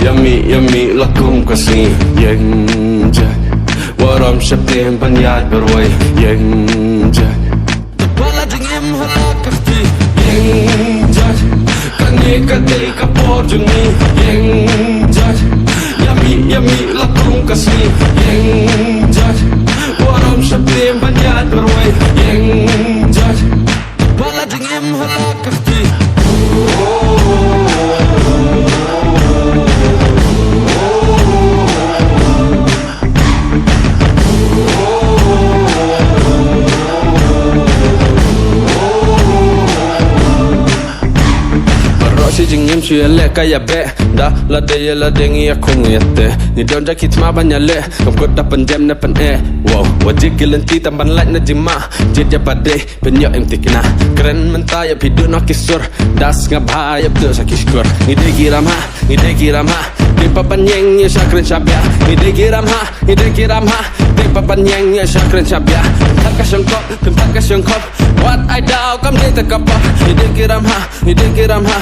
Yummy lakum Khasi Yenja Waram Shapim Banyat Berway Yenja Tepala dingin halakasti Yenja Kani kadai kapor jungi Yenja Yummy lakum Khasi Yenja Waram Shapim Banyat Berway Yenja Tepala dingin halakasti si jingim chu le kaya be da la de la dengi akung yete ni don ja kitma banyale kom kod da pandem na pan wow wajik gelenti tamban lak na jima jid ya pade penyo em tikna keren menta ya pidu no kisur das ngabha ya bdo sa kishkur ni de girama de papanyeng ya sakren sabya ni de girama de papanyeng ya sakren sabya tak kasyongkop what I down kam de takapa ni de girama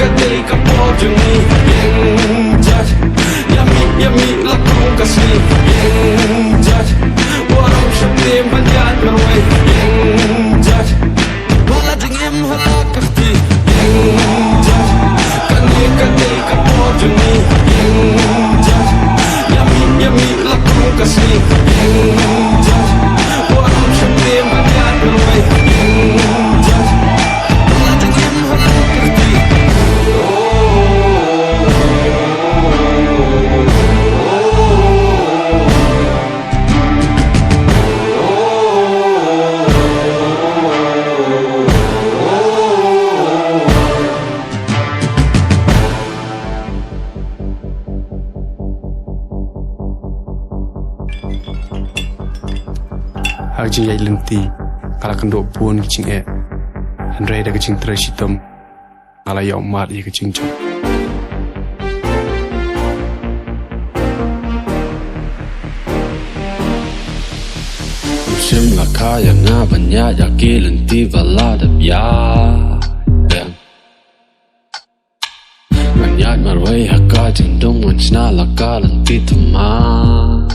Kadai kapor jungi Yenjat Yummy lakum Khasi Yenjat Waram Shapim Banyat Berway Yenjat Wala dingim halakasti Yenjat Kadai kapor jungi Yenjat Yummy lakum Khasi Yenjat Waram Shapim Banyat Berway Yenjat Wala dingim halakasti Hajing yai lenti kala kendo pun kicing Andre da kicing tersitam ala ya umat ya kicing cok Musim laka yang ngabanya yaki lenti vala da biya Banyat marwai haka jendong wancina laka lenti teman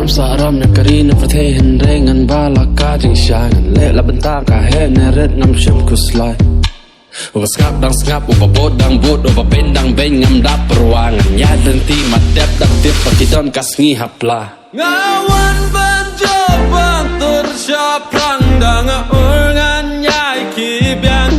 Saram na kari na prathe hin re ngan ba la ka jing sha ngan le la banta ka he na red ngam shem kuslai o skap dang bot o ben dang ben ngam da perwang nya lenti mat dep dak tip pakidon kasngi hapla ngawan ban joban tur sha prang dang ur ngan nyai ki bian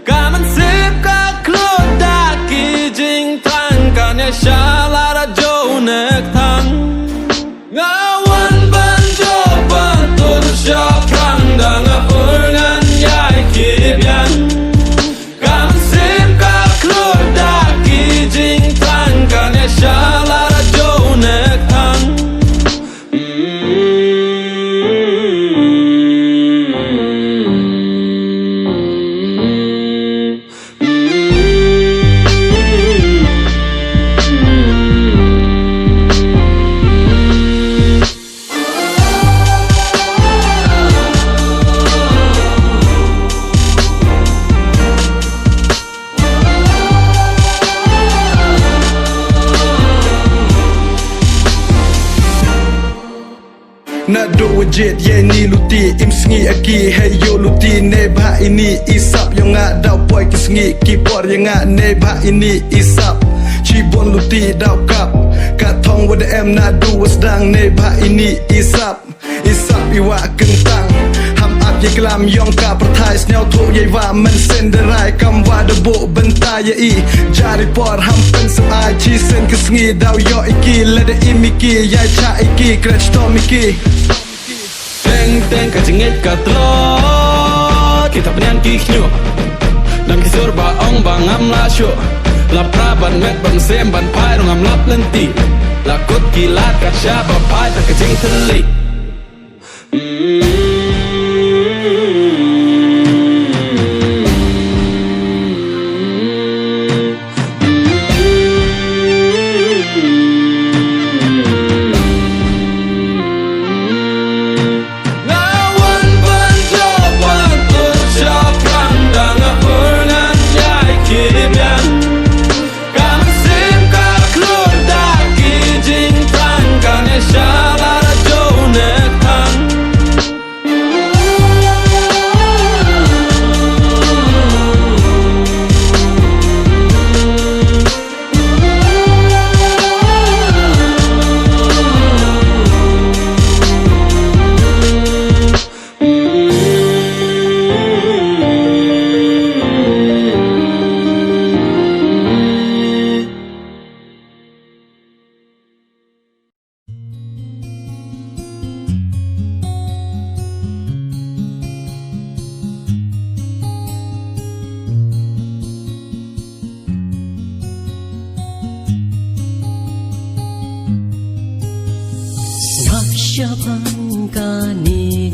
kaman sip ka klo da ki jing tang kan ya sha la ra jo nek thang Ngawan banjo bantur syafrang danga perngan yai kibian Kam sim ka klur da ki jing tan kan ya shalara jo nek tang Na do wajit ye ni luti im sngi aki hey yo luti ne ba ini isap yang ada boy kisngi kipor yang ne ba ini isap cibon luti dau kap katong wada em na do wasdang ne ba ini isap iwa kentang ham ap ye klam yong ka perthai snel tho ye wa men senderai kam wa de bo benta ye I jari por ham pen sa chi sen kisngi dau yo iki lede imiki ya cha iki krech to miki Teng ka jingit ka tlot kita penyan ki knyo dan kisur ba ong ba ngam la syo la pra ban met ban sem ban pai ngam lap lenti la kut kilat ka sha ba pai ta ka jing tli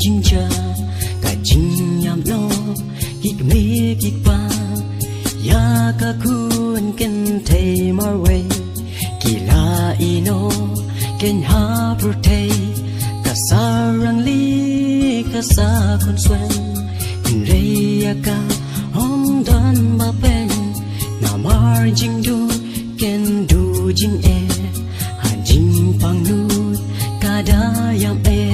jing cha ka jing yam no kik me kik pa ya ka kun ken thei mar we kila ino ken ha protei ka sarang li ka sa kon swen in re ya ka hom dan ba pen na mar jing du ken du jing e ha jing pang nu ka da yam e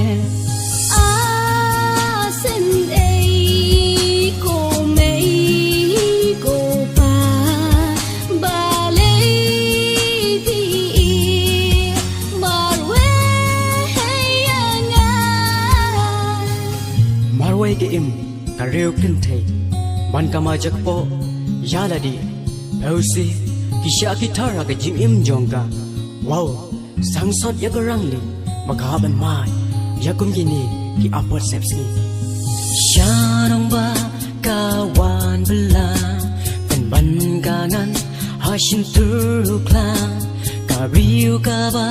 im ka reu kin thei man kama jakpo yala di ausi kisha ki thara ka jing im jonga wow sangsot yagarang li magaban mai yakum gini ki apot sepsi shanong ba kawan bela pen ban gangan hashin turu kla ka riu ka ba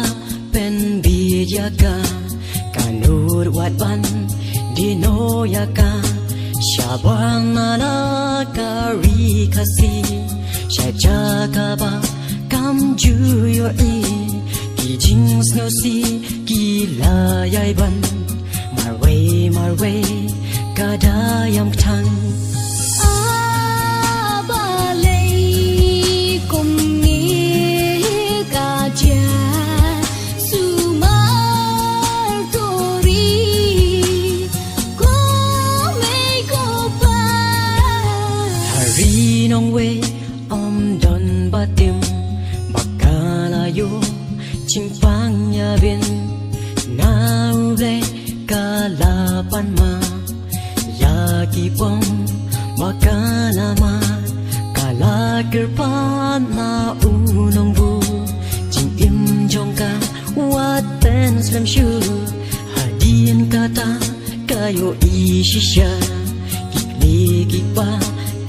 pen bi yaga kanur wat ban Dino yaka Shabana la kari khasi Shajaka ba Kam ju yo e Ki jing snow si Ki la yai ban Mar way Kada yam tang nong we om don batim bakala yo ching pang ya bin now le kala pan ma ya ki pom bakala ma kala kirpan na unong bu ching im jong ka what ten slam shu hadin kata kayo ishisha kikni kikpa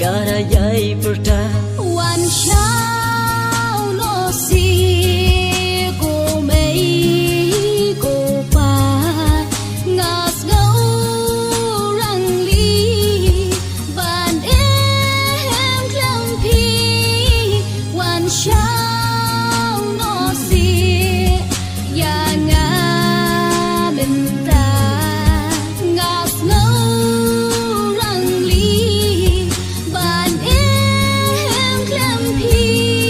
Gara yai perta One shall no see Go mei go pa Ngas ngau rang li Van em klang pi One shall no see Ya nga bên ta Ngas ngau rang li Bạn em klam pi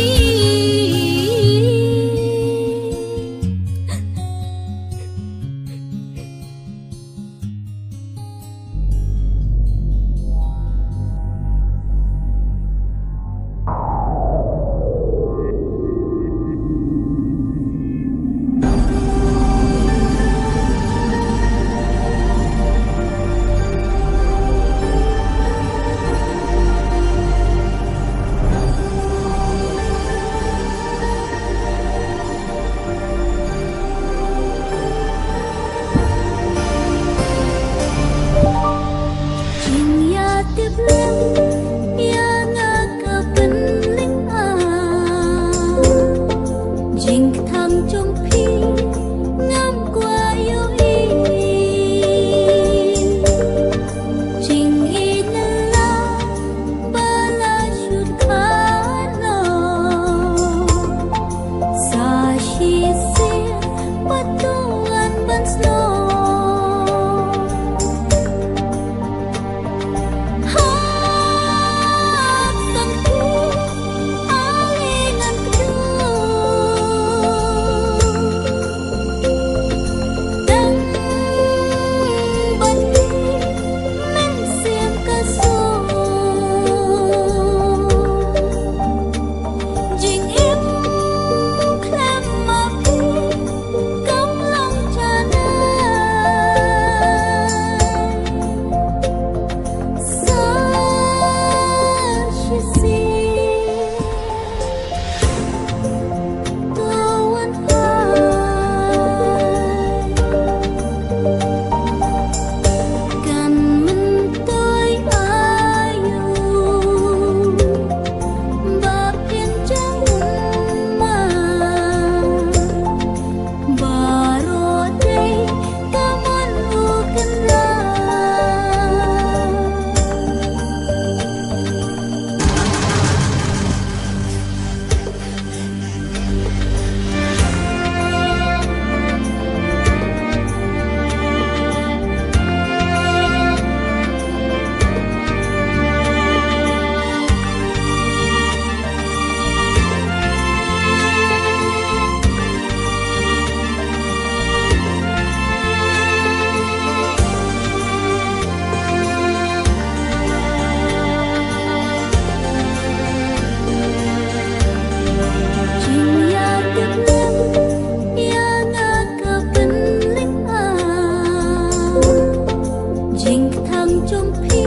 thăng trong phi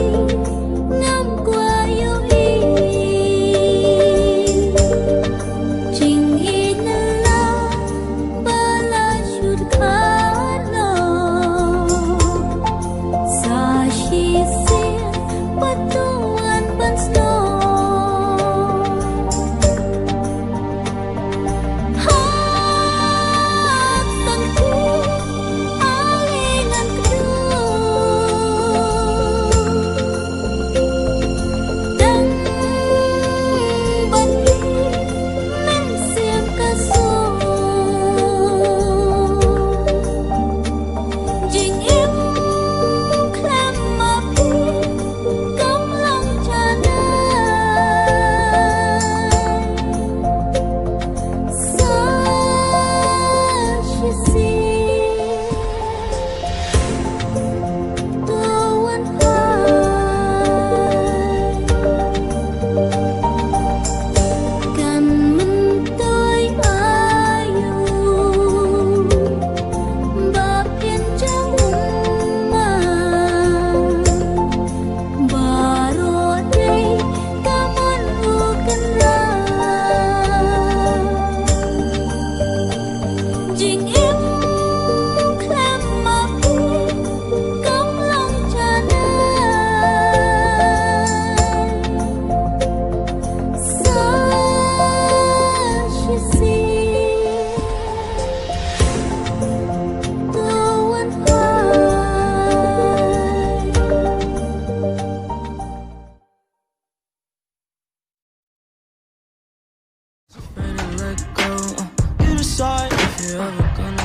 năm qua yêu trình in la ba la chút khá lo sa shi sia patuan ban snow You decide if you're ever gonna